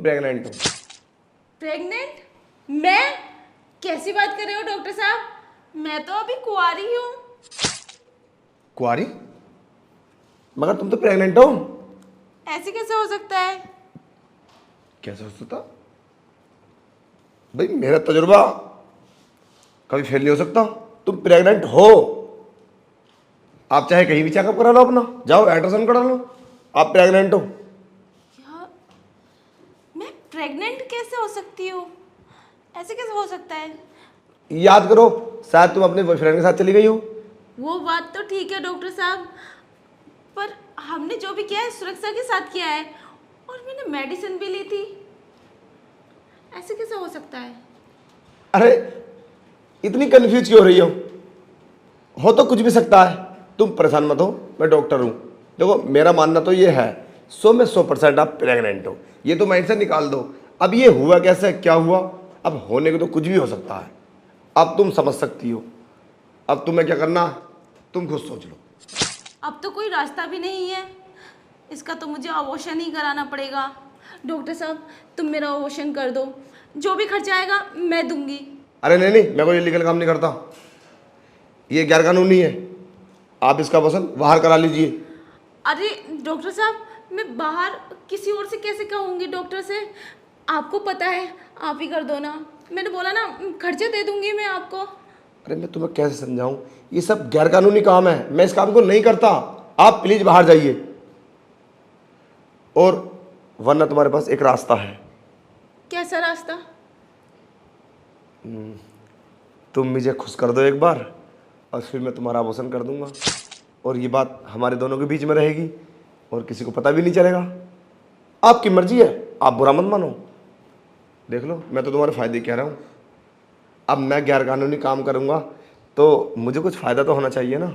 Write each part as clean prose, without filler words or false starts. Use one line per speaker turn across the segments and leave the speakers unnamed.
Pregnant हो।
Pregnant? मैं? कैसी बात कर रहे हो डॉक्टर साहब? मैं तो अभी कुंवारी हूँ।
कुंवारी? मगर तुम तो प्रेग्नेंट हो।
ऐसे कैसे हो सकता है?
कैसे हो सकता? भाई मेरा तजुर्बा कभी फेल नहीं हो सकता। तुम प्रेग्नेंट हो। आप चाहे कहीं भी चेकअप करा लो, अपना जाओ अल्ट्रासाउंड करा लो, आप प्रेग्नेंट हो।
क्या? मैं प्रेग्नेंट कैसे हो सकती हूँ? ऐसे कैसे हो सकता है?
याद करो, शायद तुम अपने बॉयफ्रेंड के साथ चली गई हो।
वो बात तो ठीक है डॉक्टर साहब, पर हमने जो भी किया है सुरक्षा के साथ किया है और मैंने मेडिसिन भी ली थी। ऐसे कैसे हो सकता है?
अरे इतनी कंफ्यूज क्यों हो रही हो तो कुछ भी सकता है। तुम परेशान मत हो, मैं डॉक्टर हूँ। देखो मेरा मानना तो ये है 100% आप प्रेग्नेंट हो, ये तो माइंड से निकाल दो। अब ये हुआ कैसे, क्या हुआ, अब होने को तो कुछ भी हो सकता है। अब तुम समझ सकती हो। अब तुम्हें क्या करना है, तुम खुद सोच लो।
अब तो कोई रास्ता भी नहीं है, इसका तो मुझे अबॉर्शन ही कराना पड़ेगा। डॉक्टर साहब तुम मेरा अबॉर्शन कर दो, जो भी खर्चा आएगा मैं दूंगी।
अरे नहीं नहीं, मैं कोई इलीगल काम नहीं करता, ये गैर कानूनी है। आप इसका पसंद बाहर करा लीजिए।
अरे डॉक्टर साहब मैं बाहर किसी और से कैसे कहूँगी डॉक्टर से? आपको पता है, आप ही कर दो ना। मैंने बोला ना खर्चे दे दूंगी मैं आपको।
अरे मैं तुम्हें कैसे समझाऊं, ये सब गैर कानूनी काम है, मैं इस काम को नहीं करता। आप प्लीज बाहर जाइए, और वरना तुम्हारे पास एक रास्ता है।
कैसा रास्ता?
तुम मुझे खुश कर दो एक बार, और फिर मैं तुम्हारा अबॉर्शन कर दूंगा, और ये बात हमारे दोनों के बीच में रहेगी और किसी को पता भी नहीं चलेगा। आपकी मर्जी है, आप बुरा मत मानो। देख लो मैं तो तुम्हारे फायदे कह रहा हूँ। अब मैं गैर कानूनी काम करूँगा तो मुझे कुछ फ़ायदा तो होना चाहिए ना।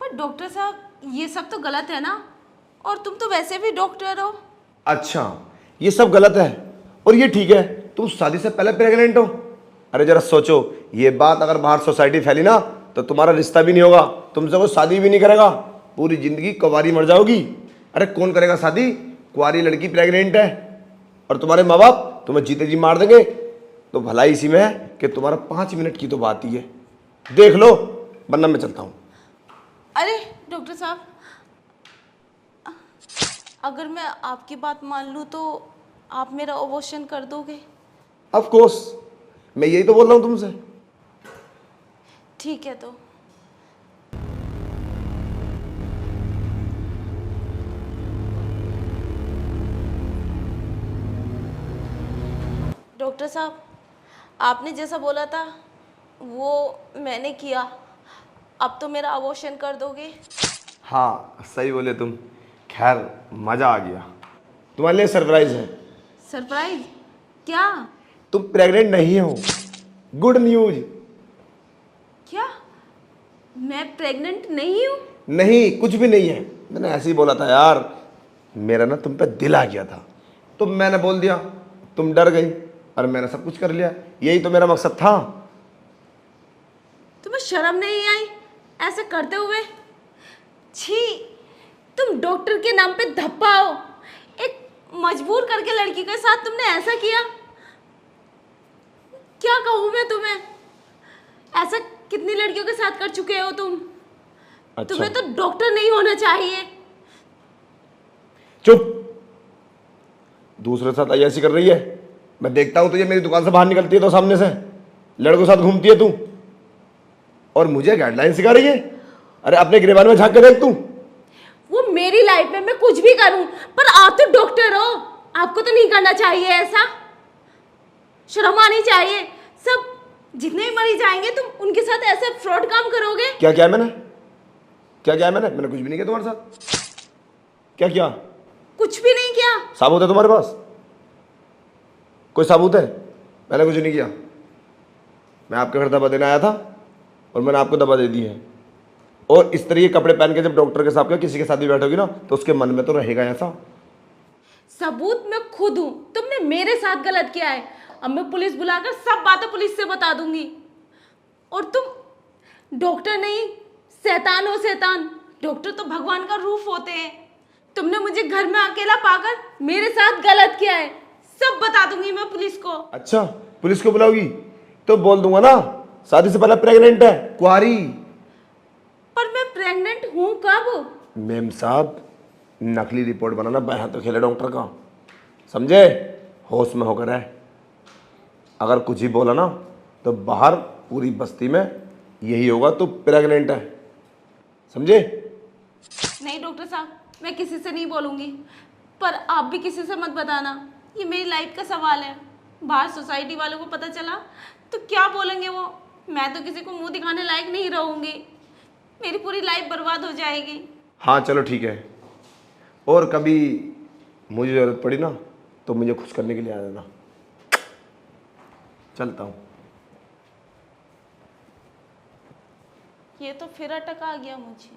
पर डॉक्टर साहब ये सब तो गलत है ना, और तुम तो वैसे भी डॉक्टर हो।
अच्छा, ये सब गलत है और ये ठीक है, तुम शादी से पहले प्रेग्नेंट हो। अरे जरा सोचो, ये बात अगर बाहर सोसाइटी फैली ना तो तुम्हारा रिश्ता भी नहीं होगा, तुमसे कोई शादी भी नहीं करेगा, पूरी जिंदगी कुंवारी मर जाओगी। अरे कौन करेगा शादी, कुंवारी लड़की प्रेग्नेंट है, और तुम्हारे माँ बाप तुम्हें जीते जी मार देंगे। तो भलाई इसी में है कि तुम्हारा 5 मिनट की तो बात ही है, देख लो, वरना मैं चलता हूँ।
अरे डॉक्टर साहब, अगर मैं आपकी बात मान लूँ तो आप मेरा अबॉर्शन कर दोगे?
ऑफ कोर्स, मैं यही तो बोल रहा हूँ तुमसे।
ठीक है तो। डॉक्टर साहब आपने जैसा बोला था वो मैंने किया, अब तो मेरा अबॉर्शन कर दोगे?
हाँ सही बोले तुम। खैर मज़ा आ गया, तुम्हारे लिए सरप्राइज है।
सरप्राइज? क्या?
तुम प्रेग्नेंट नहीं हो, गुड न्यूज।
क्या मैं प्रेग्नेंट नहीं हूँ?
नहीं, कुछ भी नहीं है, मैंने ऐसे ही बोला था यार, मेरा ना तुम पे दिल आ गया था तो मैंने बोल दिया, तुम डर गई और मैंने सब कुछ कर लिया, यही तो मेरा मकसद था।
तुम्हें शर्म नहीं आई ऐसे करते हुए? छी, तुम डॉक्टर के नाम पे धप्पा हो, एक मजबूर करके लड़की के साथ तुमने ऐसा किया। क्या कहूँ मैं तुम्हें, ऐसा कितनी लड़कियों के साथ कर चुके हो तुम।
अच्छा।
तुम्हें तो डॉक्टर नहीं होना चाहिए।
चुप, दूसरे साथ अय्याशी कर रही है, मैं देखता हूं तुझे मेरी दुकान से बाहर निकलती है तो सामने से लड़कों के साथ घूमती है तू, और मुझे गाइडलाइन सिखा रही है। अरे अपने गिरेबान में झांक के देख तू।
वो मेरी लाइफ में मैं कुछ भी करूं, पर आप तो डॉक्टर हो, आपको तो नहीं करना चाहिए ऐसा। शर्म आनी चाहिए। सब जितने भी मरीज आएंगे तुम उनके साथ ऐसे फ्रॉड काम करोगे?
क्या किया मैंने, क्या किया मैंने कुछ भी नहीं किया तुम्हारे साथ। क्या किया?
कुछ भी नहीं किया।
साबुत है तुम्हारे पास, कोई साबुत है? मैंने कुछ नहीं किया, मैं आपके घर दवा देने आया था और मैंने आपको दवा दे दी है। और इस तरह के कपड़े पहन के जब डॉक्टर के साथ किसी के साथ भी बैठोगी ना तो उसके मन में तो रहेगा ऐसा।
सबूत मैं खुद हूं, तुमने मेरे साथ गलत किया है। अब मैं पुलिस बुलाकर सब बातें पुलिस से बता दूंगी। और तुम डॉक्टर नहीं, शैतान हो शैतान। डॉक्टर तो भगवान का रूप होते हैं। तुमने मुझे घर में अकेला पाकर मेरे साथ गलत किया है। सब बता दूंगी मैं पुलिस को।
अच्छा, पुलिस को बुलाओगी? तो बोल दूंगा ना शादी से पहले प्रेग्नेंट है, कुआरी।
पर मैं प्रेग्नेंट हूँ कब?
मेम साहब, नकली रिपोर्ट बनाना बाएं हाथ तो खेले डॉक्टर का, समझे? होश में होकर है। अगर कुछ ही बोला ना तो बाहर पूरी बस्ती में यही होगा, तो प्रेग्नेंट है, समझे?
नहीं डॉक्टर साहब, मैं किसी से नहीं बोलूंगी, पर आप भी किसी से मत बताना, ये मेरी लाइफ का सवाल है। बाहर सोसाइटी वालों को पता चला तो क्या बोलेंगे वो? मैं तो किसी को मुंह दिखाने लायक नहीं रहूंगी, मेरी पूरी लाइफ बर्बाद हो जाएगी।
हाँ चलो ठीक है, और कभी मुझे ज़रूरत पड़ी ना तो मुझे खुश करने के लिए आ जाना। चलता हूँ।
ये तो फिर अटक आ गया मुझे।